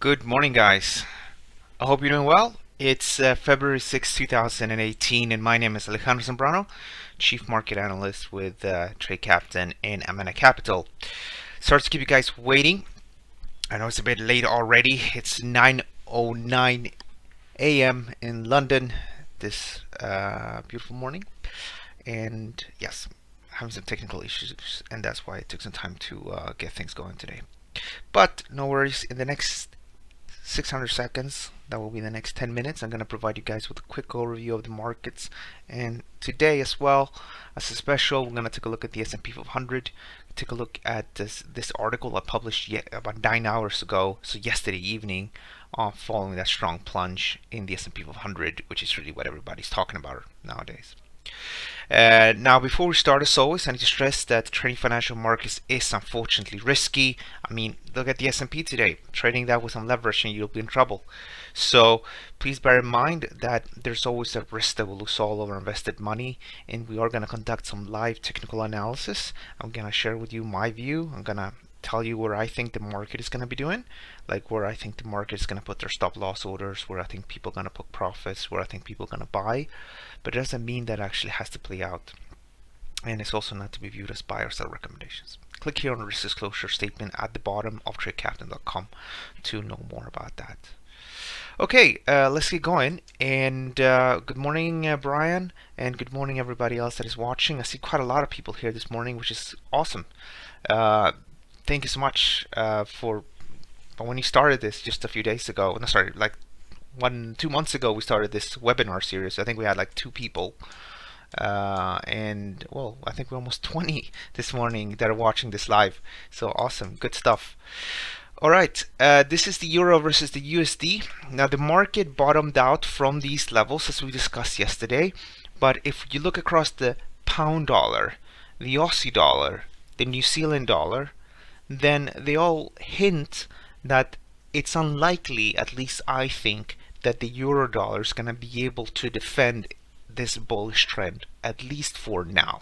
Good morning, guys. I hope you're doing well. It's February 6, 2018, and my name is Alejandro Zambrano, Chief Market Analyst with Trade Captain in Amana Capital. Sorry to keep you guys waiting. I know it's a bit late already. It's 9:09 a.m. in London this beautiful morning. And yes, having some technical issues, and that's why it took some time to get things going today. But no worries, in the next 600 seconds, that will be the next 10 minutes, I'm going to provide you guys with a quick overview of the markets. And today as well, as a special, we're going to take a look at the S&P 500, take a look at this article I published about 9 hours ago, so yesterday evening, following that strong plunge in the S&P 500, which is really what everybody's talking about nowadays. Now, before we start, as always, I need to stress that trading financial markets is unfortunately risky. I mean, look at the S&P today. Trading that with some leverage and you'll be in trouble. So please bear in mind that there's always a risk that we'll lose all of our invested money, and we are going to conduct some live technical analysis. I'm going to share with you my view. I'm going to tell you where I think the market is going to be doing, like where I think the market is going to put their stop loss orders, where I think people are going to put profits, where I think people are going to buy. But it doesn't mean that actually has to play out. And it's also not to be viewed as buy or sell recommendations. Click here on the risk disclosure statement at the bottom of tradecaptain.com to know more about that. Okay, let's get going. And good morning, Brian, and good morning, everybody else that is watching. I see quite a lot of people here this morning, which is awesome. Thank you so much for when you started this just a few days ago. No, sorry, like 2 months ago, we started this webinar series. I think we had like 2 people. And well, I think we're almost 20 this morning that are watching this live. So awesome, good stuff. All right, this is the euro versus the USD. Now the market bottomed out from these levels as we discussed yesterday. But if you look across the pound dollar, the Aussie dollar, the New Zealand dollar, then they all hint that it's unlikely, at least I think, that the euro dollar is going to be able to defend this bullish trend, at least for now.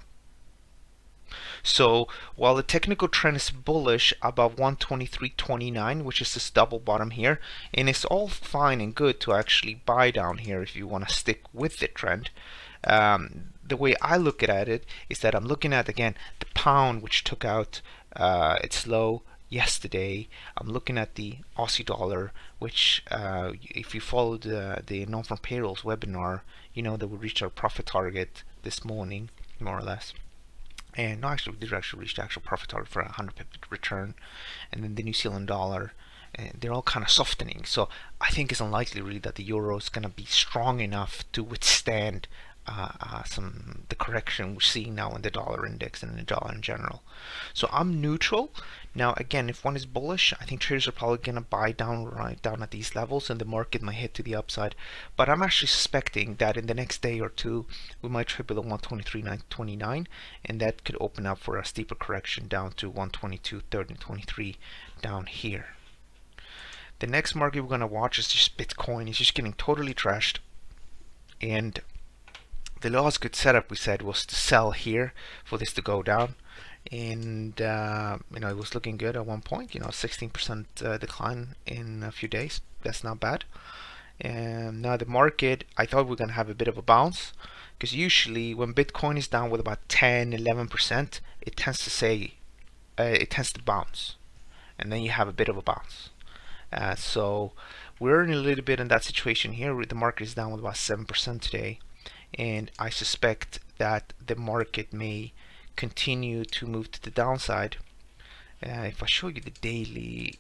So while the technical trend is bullish above 123.29, which is this double bottom here, and it's all fine and good to actually buy down here if you want to stick with the trend, the way I look at it is that I'm looking at, again, the pound, which took out its low yesterday. I'm looking at the Aussie dollar, which if you followed the non-farm payrolls webinar, you know that we reached our profit target this morning, more or less. And no, actually, we did actually reach the actual profit target for a 100 pip return. And then the New Zealand dollar, they're all kind of softening. So I think it's unlikely really that the euro is going to be strong enough to withstand the correction we're seeing now in the dollar index and in the dollar in general. So I'm neutral. Now again, if one is bullish, I think traders are probably going to buy down right down at these levels, and the market might hit to the upside. But I'm actually suspecting that in the next day or two, we might trade below 123.29, and that could open up for a steeper correction down to 122.30 and 23 down here. The next market we're going to watch is just Bitcoin. It's just getting totally trashed, and the last good setup we said was to sell here for this to go down, and it was looking good at one point. 16% decline in a few days. That's not bad. And now the market, I thought we were gonna have a bit of a bounce, because usually when Bitcoin is down with about 10-11%, it tends to bounce, and then you have a bit of a bounce. So we're in a little bit in that situation here. The market is down with about 7% today. And I suspect that the market may continue to move to the downside. If I show you the daily,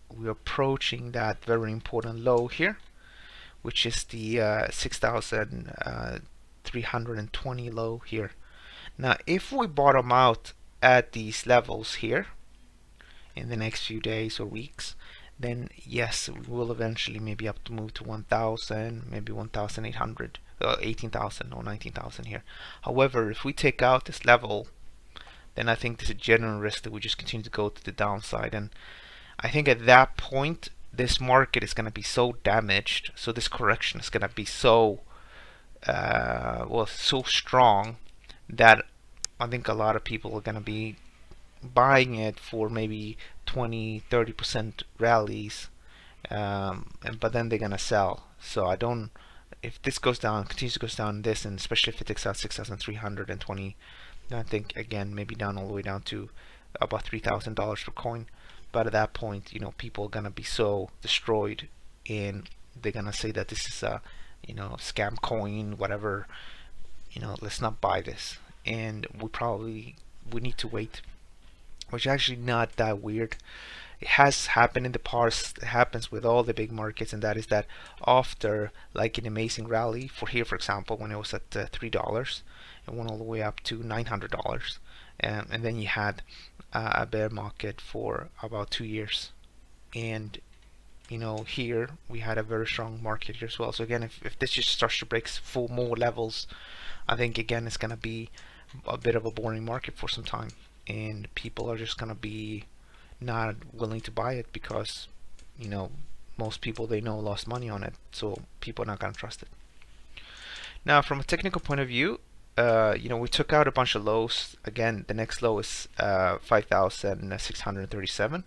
we're approaching that very important low here, which is the 6,320 low here. Now if we bottom out at these levels here in the next few days or weeks, then yes, we will eventually maybe have to move to 1,000, maybe 1,800. 18,000 or 19,000 here. However, if we take out this level, then I think there's a general risk that we just continue to go to the downside. And I think at that point, this market is going to be so damaged, so this correction is going to be so so strong that I think a lot of people are going to be buying it for maybe 20-30% rallies but then they're gonna sell. So I don't. If this goes down, continues to go down this, and especially if it takes out 6,320, I think again maybe down all the way down to about $3,000 per coin. But at that point, people are gonna be so destroyed, and they're gonna say that this is a, scam coin, whatever. Let's not buy this, and we need to wait, which is actually not that weird. It has happened in the past. It happens with all the big markets, and that is that after like an amazing rally, for example, when it was at $3, it went all the way up to $900, and then you had a bear market for about 2 years, and here we had a very strong market here as well. So again, if this just starts to break for more levels, I think again it's gonna be a bit of a boring market for some time, and people are just gonna be not willing to buy it because most people they know lost money on it, so people are not gonna trust it. Now from a technical point of view, we took out a bunch of lows. Again, the next low is 5,637.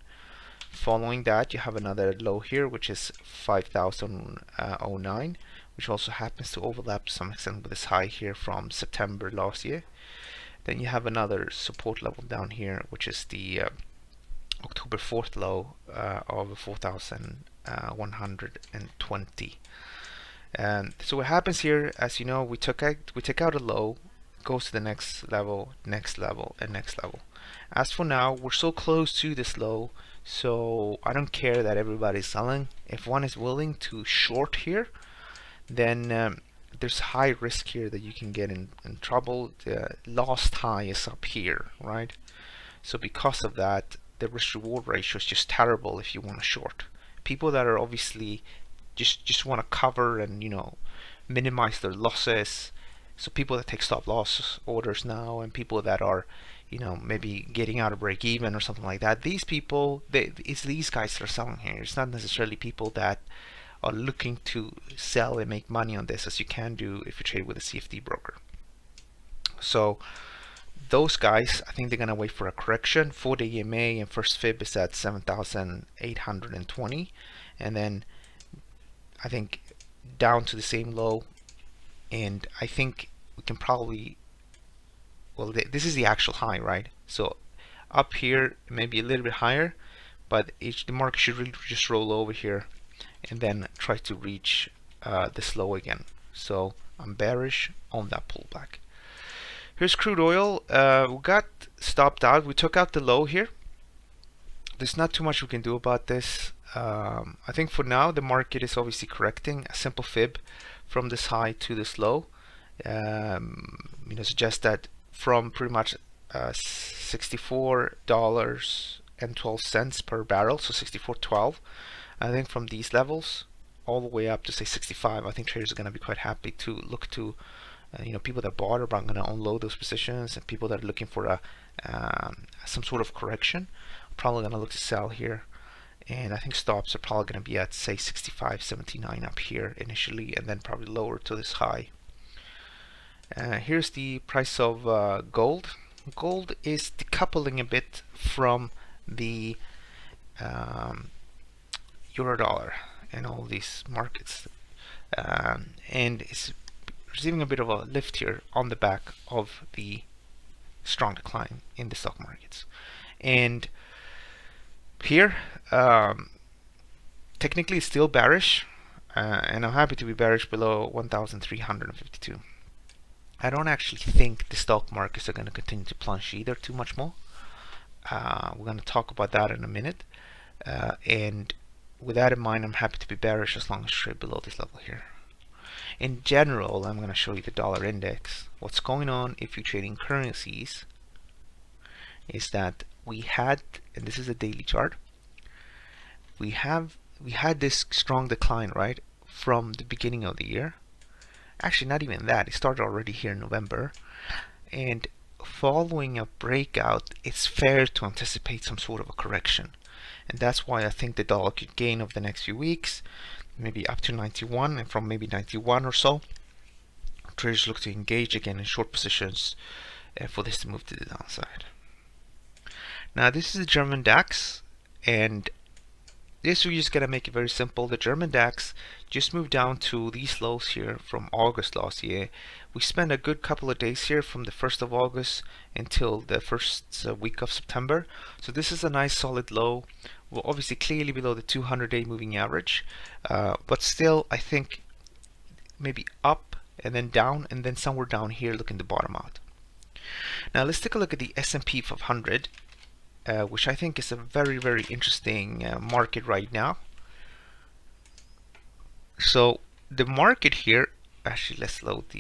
Following that, you have another low here, which is 5,009, which also happens to overlap to some extent with this high here from September last year. Then you have another support level down here, which is the October 4th low of 4,120. So what happens here, as you know, we take out a low, goes to the next level, and next level. As for now, we're so close to this low, so I don't care that everybody's selling. If one is willing to short here, then there's high risk here that you can get in trouble. The last high is up here, right? So because of that, the risk reward ratio is just terrible if you want to short. People that are obviously just want to cover and minimize their losses. So people that take stop loss orders now, and people that are maybe getting out of break even or something like that, these people, it's these guys that are selling here. It's not necessarily people that are looking to sell and make money on this, as you can do if you trade with a CFD broker. So those guys, I think they're gonna wait for a correction. For the EMA and first fib is at 7,820, and then I think down to the same low, and I think we can probably, well, this is the actual high, right? So up here maybe a little bit higher, but the market should really just roll over here and then try to reach this low again. So I'm bearish on that pullback. Here's crude oil. We got stopped out. We took out the low here. There's not too much we can do about this. I think for now the market is obviously correcting. A simple fib from this high to this low suggests that from pretty much $64.12 per barrel, so 64.12. I think from these levels all the way up to say 65, I think traders are going to be quite happy to look to people that bought are going to unload those positions, and people that are looking for some sort of correction are probably going to look to sell here. And I think stops are probably going to be at say 65.79 up here initially, and then probably lower to this high. Here's the price of gold. Gold is decoupling a bit from the euro dollar and all these markets, and it's receiving a bit of a lift here on the back of the strong decline in the stock markets. And here technically it's still bearish, and I'm happy to be bearish below 1,352. I don't actually think the stock markets are going to continue to plunge either too much more. We're going to talk about that in a minute, and with that in mind, I'm happy to be bearish as long as trade below this level here. In general, I'm going to show you the dollar index. What's going on if you're trading currencies is that we had, and this is a daily chart, we had this strong decline, right, from the beginning of the year. Actually, not even that. It started already here in November, and following a breakout, it's fair to anticipate some sort of a correction, and that's why I think the dollar could gain over the next few weeks, maybe up to 91, and from maybe 91 or so, traders look to engage again in short positions for this to move to the downside. Now this is the German DAX, and this we're just gonna make it very simple. The German DAX just moved down to these lows here from August last year. We spent a good couple of days here from the 1st of August until the first week of September. So this is a nice solid low. We're obviously clearly below the 200-day moving average, but still I think maybe up and then down and then somewhere down here looking to bottom out. Now let's take a look at the S&P 500. Which I think is a very, very interesting market right now. So the market here, actually let's load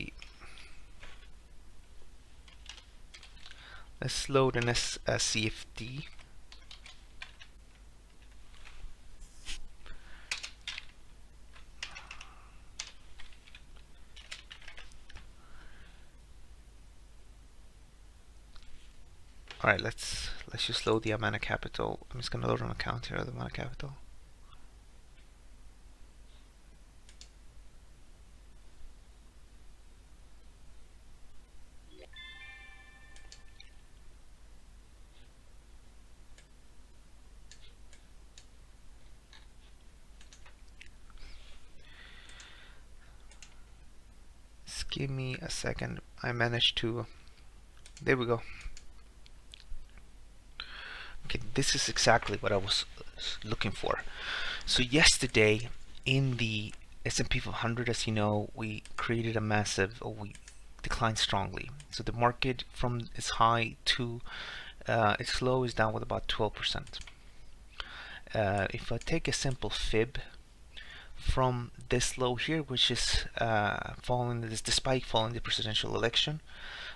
an CFD. All right, let's just load the amount of capital. I'm just gonna load an account here, the amount of capital. Just give me a second. I managed to. There we go. Okay, this is exactly what I was looking for. So yesterday in the S&P 500, as you know, we created a massive, or we declined strongly. So the market from its high to its low is down with about 12%. If I take a simple fib from this low here, which is despite falling the presidential election,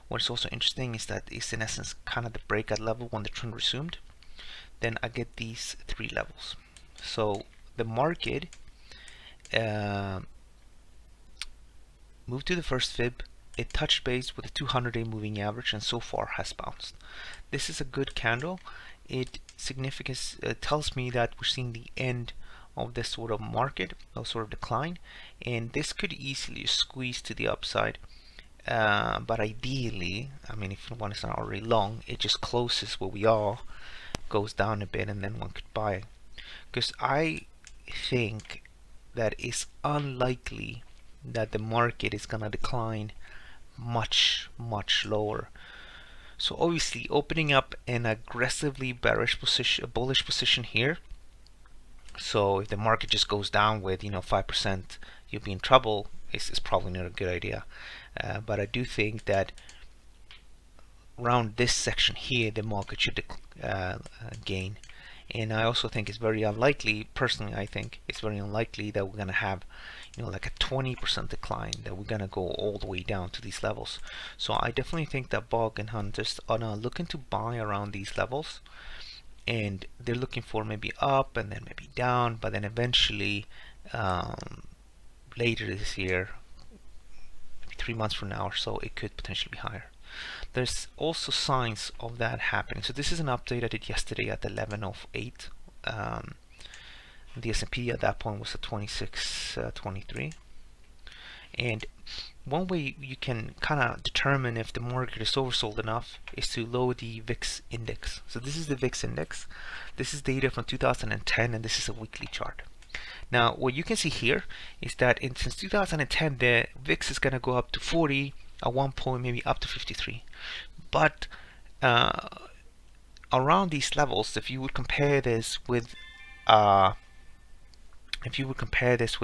what's also interesting is that it's in essence kind of the breakout level when the trend resumed. Then I get these three levels. So the market moved to the first fib, it touched base with the 200-day moving average and so far has bounced. This is a good candle. It tells me that we're seeing the end of this sort of market, or sort of decline, and this could easily squeeze to the upside. But ideally, I mean, if one is not already long, it just closes where we are, goes down a bit, and then one could buy. Because I think that it's unlikely that the market is gonna decline much lower. So obviously opening up an aggressively bullish position here. So if the market just goes down with 5%, you'll be in trouble. It's probably not a good idea. But I do think that around this section here, the market should gain. And I also think it's very unlikely, personally I think it's very unlikely that we're going to have like a 20% decline, that we're going to go all the way down to these levels. So I definitely think that bargain hunters are now looking to buy around these levels, and they're looking for maybe up and then maybe down, but then eventually later this year, maybe 3 months from now or so, it could potentially be higher. There's also signs of that happening. So this is an update I did yesterday at 11:08. The S&P at that point was at 2623. And one way you can kind of determine if the market is oversold enough is to load the VIX index. So this is the VIX index. This is data from 2010, and this is a weekly chart. Now what you can see here is that since 2010 the VIX is going to go up to 40, at one point maybe up to 53. But around these levels, if you would compare this with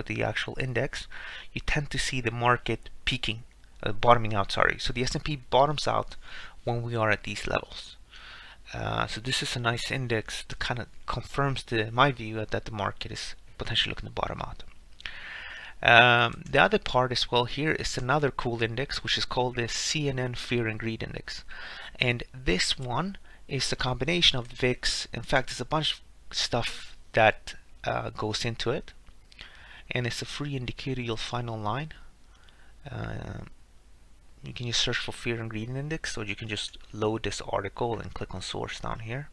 the actual index, you tend to see the market peaking, bottoming out, sorry. So the S&P bottoms out when we are at these levels. So this is a nice index that kind of confirms my view that the market is potentially looking to bottom out. The other part as well here is another cool index, which is called the CNN Fear and Greed Index. And this one is a combination of VIX. In fact, there's a bunch of stuff that goes into it. And it's a free indicator you'll find online. You can just search for Fear and Greed Index, or you can just load this article and click on source down here.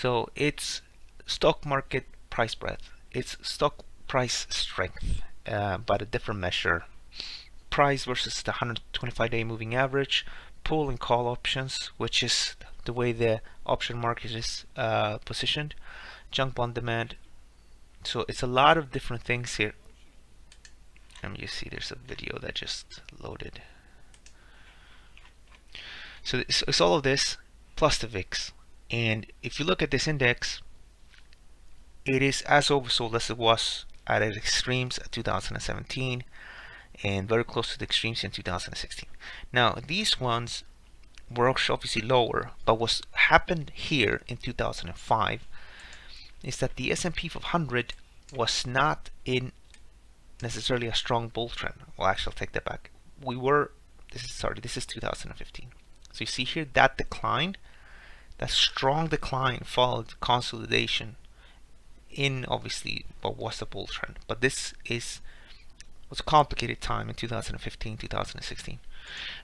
So it's stock market price breadth. It's stock price strength, but a different measure. Price versus the 125-day moving average, pull and call options, which is the way the option market is positioned, junk bond demand, So it's a lot of different things here. Let me just see, there's a video that just loaded. So it's all of this plus the VIX. And if you look at this index, it is as oversold as it was at its extremes at 2017 and very close to the extremes in 2016. Now these ones were obviously lower, but what happened here in 2005 is that the S&P 500 was not in necessarily a strong bull trend. Well, actually, I'll take that back. This is 2015. So you see here that decline, that strong decline followed consolidation in obviously what was a bull trend. But this was a complicated time in 2015, 2016.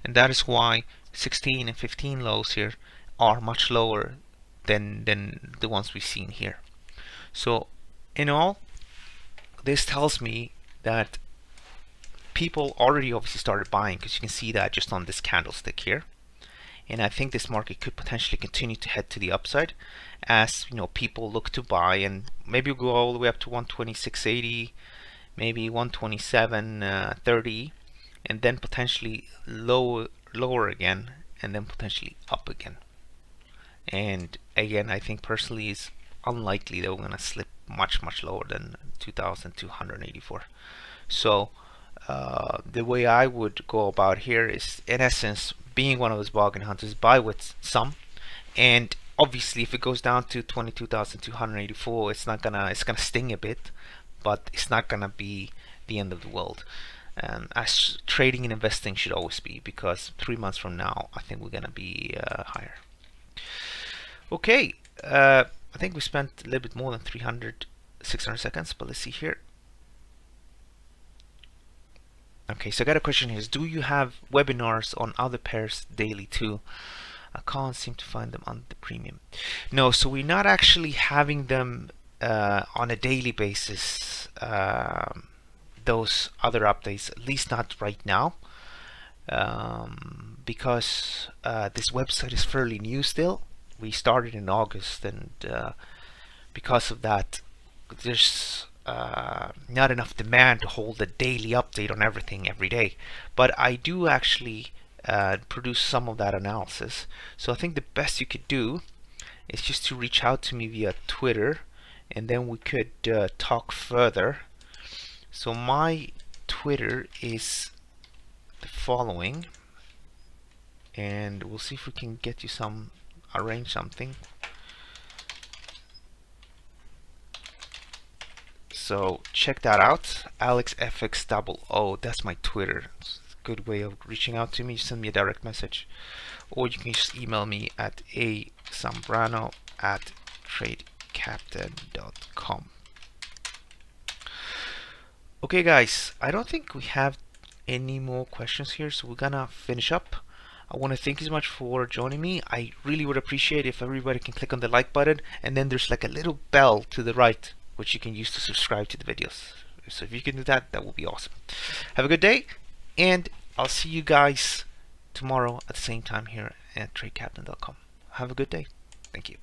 And that is why 16 and 15 lows here are much lower than the ones we've seen here. So in all, this tells me that people already obviously started buying, because you can see that just on this candlestick here. And I think this market could potentially continue to head to the upside as people look to buy, and maybe we'll go all the way up to 126.80, maybe 127.30, and then potentially lower again, and then potentially up again. And again, I think personally it's unlikely that we're going to slip much lower than 2,284. So the way I would go about here is, in essence, being one of those bargain hunters, buy with some, and obviously if it goes down to 22,284, it's gonna sting a bit, but it's not gonna be the end of the world. As trading and investing should always be, because 3 months from now I think we're gonna be higher. Okay, I think we spent a little bit more than 600 seconds, but let's see here. Okay, so I got a question here. Do you have webinars on other pairs daily too? I can't seem to find them on the premium. No, so we're not actually having them on a daily basis, those other updates, at least not right now, because this website is fairly new still. We started in August, and because of that, there's not enough demand to hold a daily update on everything every day. But I do actually produce some of that analysis. So I think the best you could do is just to reach out to me via Twitter, and then we could talk further. So my Twitter is the following, and we'll see if we can get you arrange something. So check that out, AlexFX00. That's my Twitter. It's a good way of reaching out to me. Send me a direct message, or you can just email me at asambrano@tradecaptain.com. Okay guys, I don't think we have any more questions here, so we're gonna finish up. I want to thank you so much for joining me. I really would appreciate if everybody can click on the like button, and then there's like a little bell to the right which you can use to subscribe to the videos. So if you can do that, that would be awesome. Have a good day, and I'll see you guys tomorrow at the same time here at tradecaptain.com. Have a good day. Thank you.